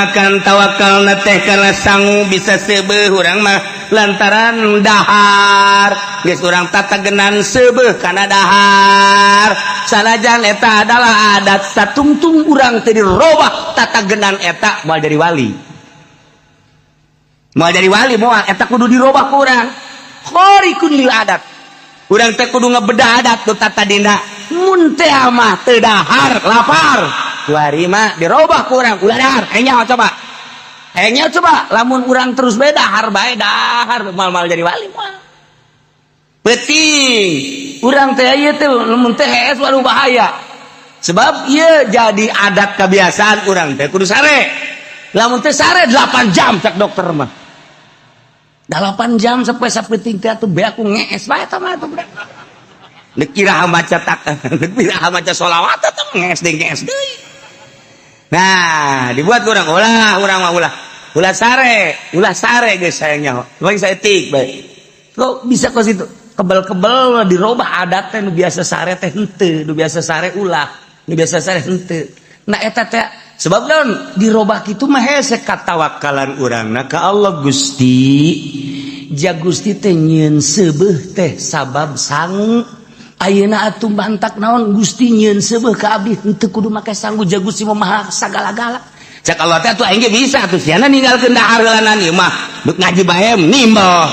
makan tawakal na teh karena sangu bisa sebeuh urang mah lantaran dahar geus urang tatagenan sebeuh kana dahar sanajan eta adalah adat satungtung urang teu dirobah tatagenan eta moal jadi wali moal eta kudu dirobah ku urang khariqun lil adat urang teh kudu ngabedah adat tu tata dina mun teh mah teu dahar lapar kuari mah dirobah ku urang ulah dahar Aing coba lamun urang terus beda dahar bae dahar mal jadi wali moal penting urang teh ieu teh lamun teh hees waduh bahaya sebab ieu jadi adat kebiasaan urang teh kudu sare lamun teh sare 8 jam cak dokter mah 8 jam sampai sapeting teh atuh bea aku ngees bae eta mah atuh nek kira maca sholawat atuh ngees deui. Nah, dibuat urang ulah sare geus sayangnya. Bagi saya etik bae. Kok bisa kok situ kebel-kebel dirobah adat teh nu biasa sare teh henteu, nu biasa sare ulah, nu biasa sare henteu. Nah eta teh sebab naon dirobah kitu mah hese katawakkalan urangna ka Allah Gusti. Ja Gusti teh nyieun seubeuh teh sabab sangu. Ayeuna atuh bantak naon Gusti nyieun seubeuh ka abdi henteu kudu make sangu ja Gusti mah maha sagala-gala. Cak Allah teh atuh aing ge bisa atuh siana ninggalkeun dahar galanan ieu mah duk ngaji bae nimbal.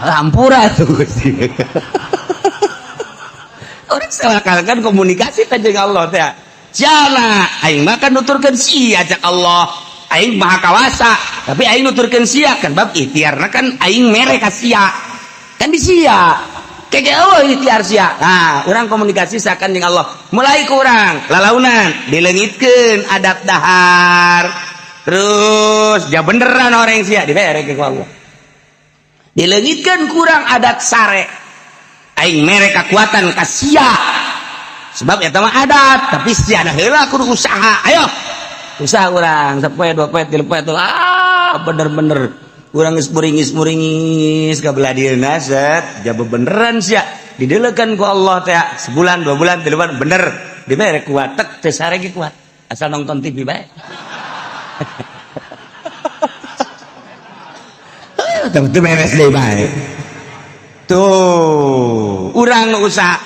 Lampura tuh Gusti. Orang salakalkan komunikasi teh jeung Allah teh. Siana aing mah kan nuturkeun sia cak Allah. Aing maha kawasa, tapi aing nuturkeun sia kan bab ikhtiarna kan aing mere ka sia. Kan di sia. Keke Allah ikhtiar sia. Nah, urang komunikasi sakan jeung Allah. Mulai ku urang lalaunan dileungitkeun adat dahar. Terus ja beneran orang sia dibere ku Allah. Dileungitkeun kurang adat sare. Aing mere kakuatan ka sia. Sebab eta mah adat, tapi sia na heula kudu usaha. Ayo. Usaha urang 1 poe 2 poe 3 poe tuh. Bener-bener urang geus muringis ka belah dieuna set ja beneran sia didelekeun ku Allah teh sebulan 2 bulan 3 bulan bener dibere kuat tek teu sare ge kuat asal nonton TV bae teu beres deui bae tuh urang usaha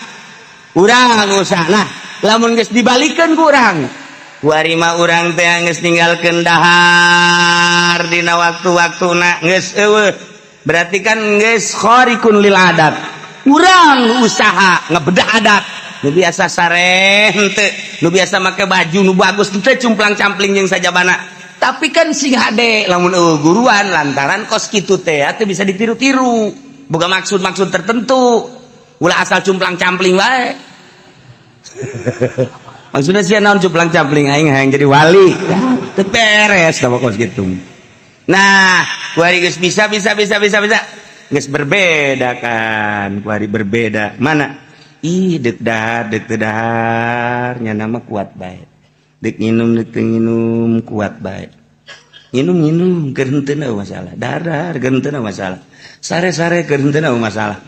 nah lamun geus dibalikeun ku urang kuari mah urang teh geus ninggalkeun dahar dina waktu-waktuna geus eueuh berarti kan geus khariqun lil adat urang usaha ngabedah adat nu biasa sare henteu nu biasa make baju nu bagus teu cumplang-campling jeung sajabana tapi kan sing hade lamun eueuh guruan lantaran kos kitu teh teu bisa ditiru-tiru boga maksud-maksud tertentu ulah asal cumplang-campling wae maksudnya sih naon cumplang-campling aing hayang jadi wali teu beres ka kos kitu. Nah, kuari geus bisa geus berbeda kan kuari berbeda mana deuk teu dahar nya nama kuat bae deuk nginum kuat bae nginum keur henteu na masalah dahar keur henteu na masalah sare keur henteu na masalah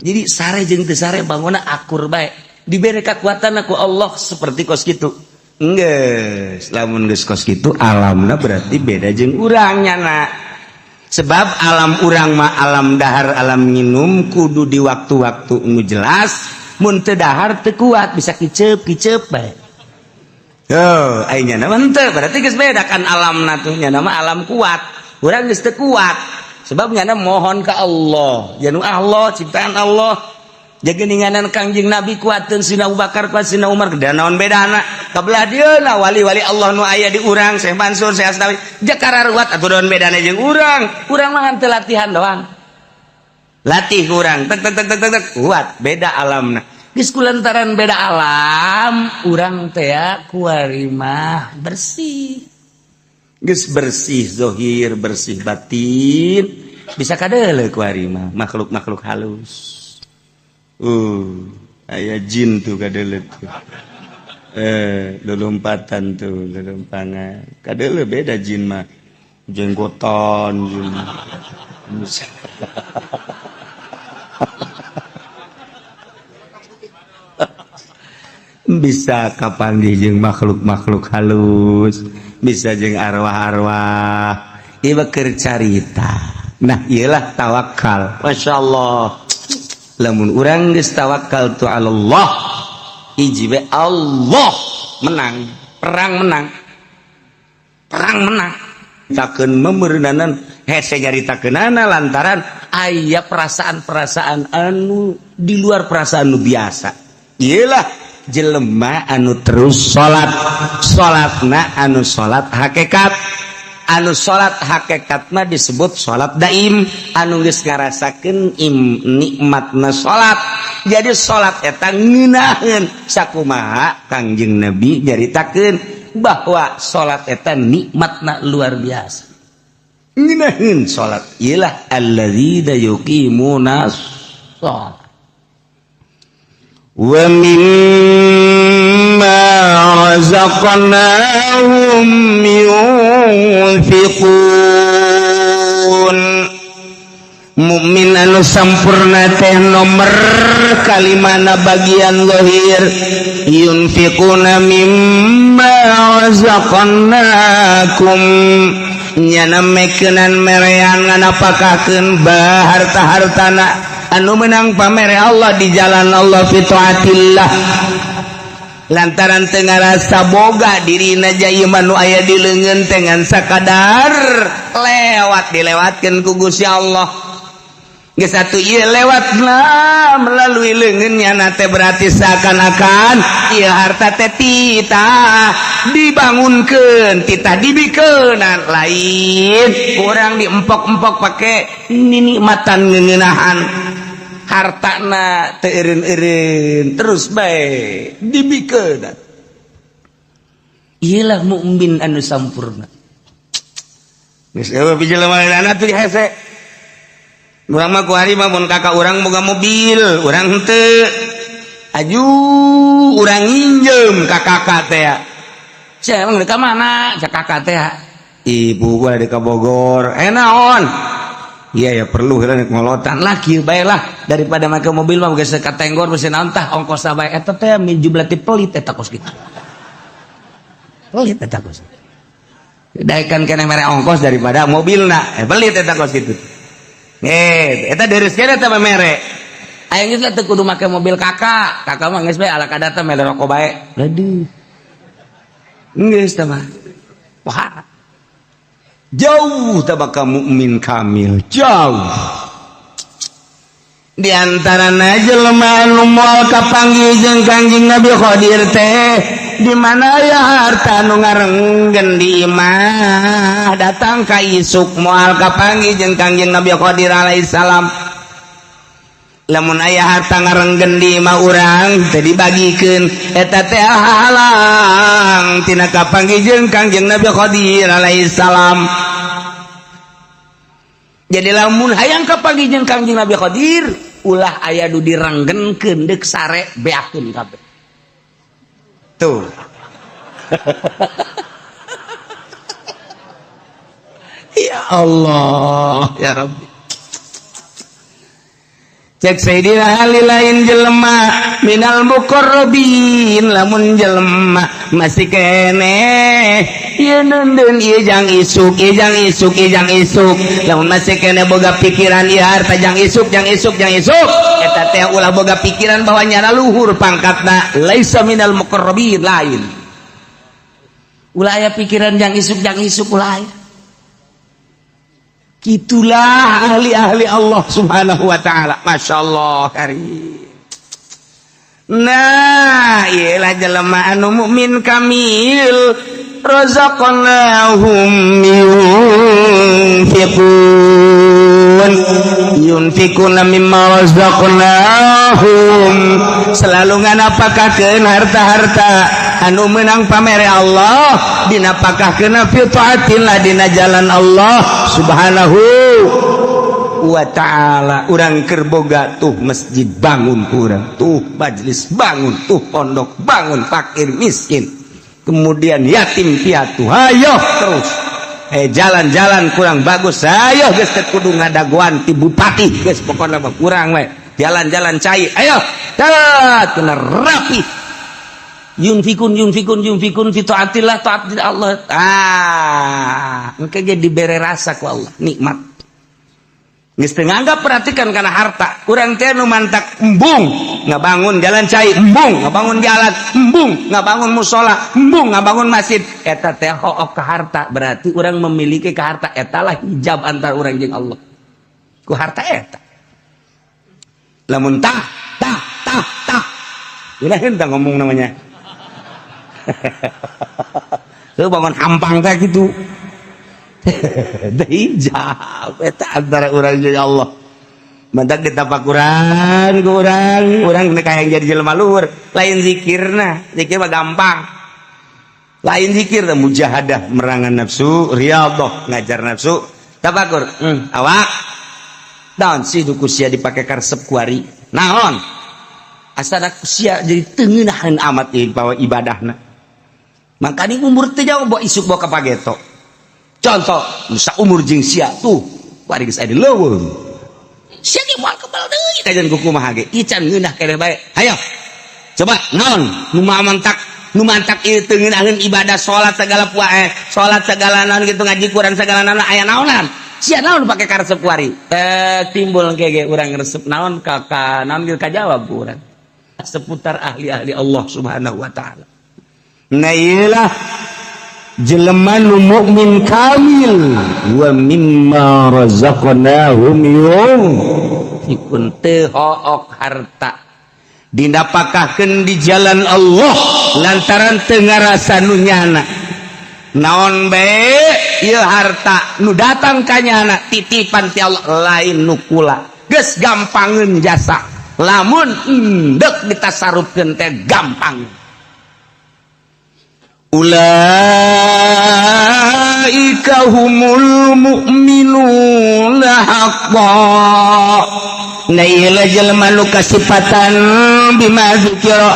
jadi sare jeung teu sare bangona akur bae diberi kekuatan aku Allah seperti kos gitu geus lamun geus kos gitu alamna berarti beda jeung urang nyana sebab alam urang mah alam dahar alam nginum kudu di waktu-waktu nu jelas mun teu dahar teu kuat bisa kiceup bae yo aing nya mah henteu berarti geus beda kan alamna tuh nya mah alam kuat urang geus teu kuat sebab nya mohon ka Allah janu Allah ciptaan Allah jaga ninganan Kangjeng Nabi kuateun Sina Abu Bakar kuat Sina Umar da naon bedana kabelah dieuna wali-wali Allah nu aya di urang Syekh Mansur Syekh Asnawi jakara ruwat atuh daun bedana jeung urang mah henteu latihan doang latih urang tek kuat beda alamna geus kulantaran beda alam urang teh kuari mah bersih geus bersih zahir bersih batin bisa kadeuleu kuari mah makhluk-makhluk halus aya jin tuh kadeuleu tuh lulumpatan tuh lulumpangan kadeuleu beda jin mah jenggotan jin bisa kapanggih jeung makhluk-makhluk halus bisa jeung arwah-arwah ieu keur carita. Nah iyalah tawakal. Masya Allah, lamun urang geus tawakal tu Allah, hiji we Allah menang, perang menang. Takeun memeureunanan hese nyaritakeunana lantaran aya perasaan-perasaan anu di luar perasaan nu biasa. Iyalah jelema anu terus salatna anu salat hakikat. Anu salat hakikat mah disebut salat daim, anu geus ngarasakeun nikmatna salat. Jadi salat eta ngeunaheun sakumaha Kangjeng Nabi nyaritakeun bahwa salat eta nikmatna luar biasa. Ngeunaheun salat ialah alladzina yuqimuna shalah wa mimma razaqnahum yunfiqun. Mukmin anu sampurna teh nomer kalimana bagian zahir, yunfiquna mimma razaqnakum, nyana mekeunan merean nganapakakeun harta-hartana anu menang pamere Allah di jalan Allah fi taatillah. Lantaran teu ngarasa boga dirina jaya manu aya di leungeun teh ngan sakadar dilewatkeun ku Gusti Allah. Geus atuh ieu lewatna melalui leungeunnya nate berarti seakan-akan ieu harta teh titah dibangunkeun, titah dibikeun, lain urang diempok-empok pake nikmatan ngeuneunahan. Hartana teu eureun-eureun terus bae dibikeun. Iyalah mukmin anu sampurna. Geus eueuh jelema anu teh hese. Urang mah kuari mah mun kakak urang boga mobil, urang henteu. Aju urang nginjem ka kakak teh. Sia emang ka mana? Cak kakak teh. Ibu gua di ka Bogor. Naon? Iya ya perlu heula ngolotan lah kieu bae lah daripada make mobil mah geus ka tenggor mesin naon tah ongkosna bae eta teh jumlah ti pelit eta kos kitu. Pelit eta kos. Daekan keneh mere ongkos daripada mobilna. Pelit eta kos kitu. Eta dereuskeun eta mah mere. Aya geus teh kudu make mobil kakak mah geus bae ala kadata mere rokok bae. Aduh. Geus teh mah. Wah. Jauh tabaka mukmin kamil, jauh. Di antarana jelema anu moal kapanggih jeung Kangjeng Nabi Qadir teh di mana ya harta nu ngarenggen di imah datang ka isuk moal kapanggih jeung Kangjeng Nabi Qadir alaihi salam. Lamun aya harta ngarenggen di imah urang teh dibagikeun eta teh halang tina kapanggih jeung Kangjeng Nabi Qadir alaihi salam. Jadi lamun hayang kapanggih jeung Kangjeng Nabi Qadir ulah aya nu direnggenkeun deuk sare beakeun kabeh. Tuh. Ya Allah, ya Rabbi. Cek Sayyidina Ali lain jelema minal muqarrabin, lamun jelema masih keneh ieu neundeun ieu jang isuk lamun masih keneh boga pikiran ieu harta jang isuk eta teh ulah boga pikiran bahwa nyana luhur pangkatna laisa minal muqarrabin lain ulah aya pikiran jang isuk ulah aya. Itulah ahli-ahli Allah subhanahu wa ta'ala. Masya Allah karim. Nah ialah jelema anu mukmin kamil razaqnahum yunfikuna mimma razaqnahum selalu nganapakakeun harta-harta anu menang pamere Allah dinapakakeun fi taatillah dina jalan Allah subhanahu wa ta'ala. Urang keur boga tuh masjid bangun urang, tuh majlis bangun, tuh pondok bangun, fakir miskin, kemudian yatim piatu, hayo terus jalan-jalan kurang bagus, ayo geus teh kudu ngadaguan ti bupati geus pokona mah kurang we jalan-jalan cai, ayo tat kena rapi yunfikun fi taatillah Allah. Engke jadi dibere rasa ku Allah, nikmat. Geus teu nganggap perhatikan kana harta. Urang teh nu mantak embung ngabangun jalan cai, embung ngabangun jalan, embung ngabangun musola, embung ngabangun masjid. Eta teh hook ka harta, berarti urang memiliki ka harta. Eta lah hijab antara urang jeung Allah. Ku harta eta. Lamun tah. Udah henteu ngomong namanya. Tuh bangun hampang teh gitu. Hijab eta antara urang jeung Allah. Mantak ditapakuran ku urang kayak jadi jelema luhur. Lain zikirna, zikir mah gampang. Lain zikir teh mujahadah merangan nafsu, riyadhah ngajar nafsu, tafakur. Awak naon sih duku sia dipake karesep kuari? Naon? Asana sia jadi teu ngeunaheun amat bawa ibadahna. Makanya umur teh jauh bawa isuk bawa ka pageto. Contoh, nusa umur jeung sia tuh, bari geus aya di leuweung. Sia ge moal kebal deui kajian kumaha ge. Ieu can ngeunah keneh bae. Hayo. Coba naon nu mantak ieu teu ngeunaheun ibadah salat segala salat segala naon kitu ngaji Quran segala naon aya naonan. Sia naon pake karesep kuari? Timbul ge urang resep naon ka naon ge kajawab urang. Seputar ahli-ahli Allah Subhanahu wa taala. Nah iyalah jelema nu mukmin kamil wa mimma razaqnahum yunfiqun teu hook harta didapakahkeun di jalan Allah lantaran teu ngarasa nu nyana. Naon bae ieu harta nu datang ka nyana titipan ti Allah lain nu kula. Geus gampangeun jasa. Lamun endek ditasarupkeun teh gampang. Ulaika humul mu'minuna haqqan. Nah iyalah jelema nu kasipatan bima dzikra.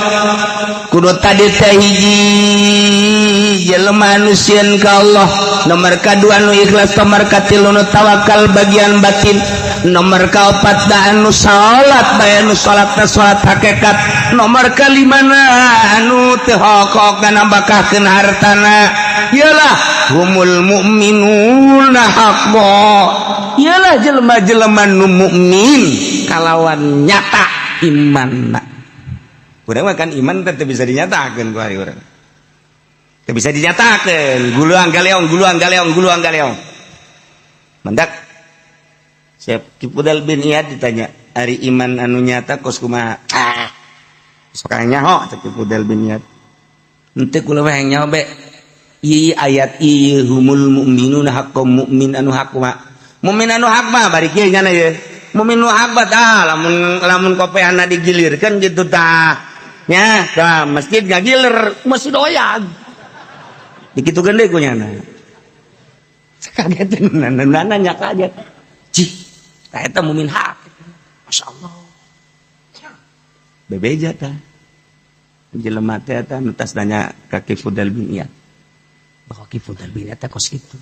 Kudu tadi teh hiji jelema nu sieun ka Allah, nomor kadua nu ikhlas, nomor katilu nu tawakal bagian batin, nomor kaopat da anu salat bae anu salatna salat hakikat, nomor kalimana anu teu hokok nambahkeun hartana. Ialah humul mu'minuna haqqan. Ialah jelema-jelema nu mukmin kalawan nyata imanna. Urang mah kan iman teh bisa dinyatakeun ku hari urang. Teu bisa dinyatakeun, guluang galeong. Mendak Syekh Kifudal bin Iyad ditanya, "Ari iman anu nyata kos kumaha?" Sok nyaho Syekh Kifudal bin Iyad. Henteu kula mah nyaho be. Ieu ayat ieu humul mu'minuna haqqan mukmin anu hak kumaha? Mukmin anu hak mah bari kieu nya ye. Mukmin nu hak tah lamun kopeana digilirkeun gitu tah. Nya tah masjid ngagiler masih doyan. Dikitukeun deui ku nyana. Kaget nanya kaget. Cih, tah eta mukmin hak. Masyaallah. Bebeja tah. Jelema teh eta nu tas nanya ka Kifudal bin Iyad. Bahwa Kifudal bin Iyad teh kos kitu.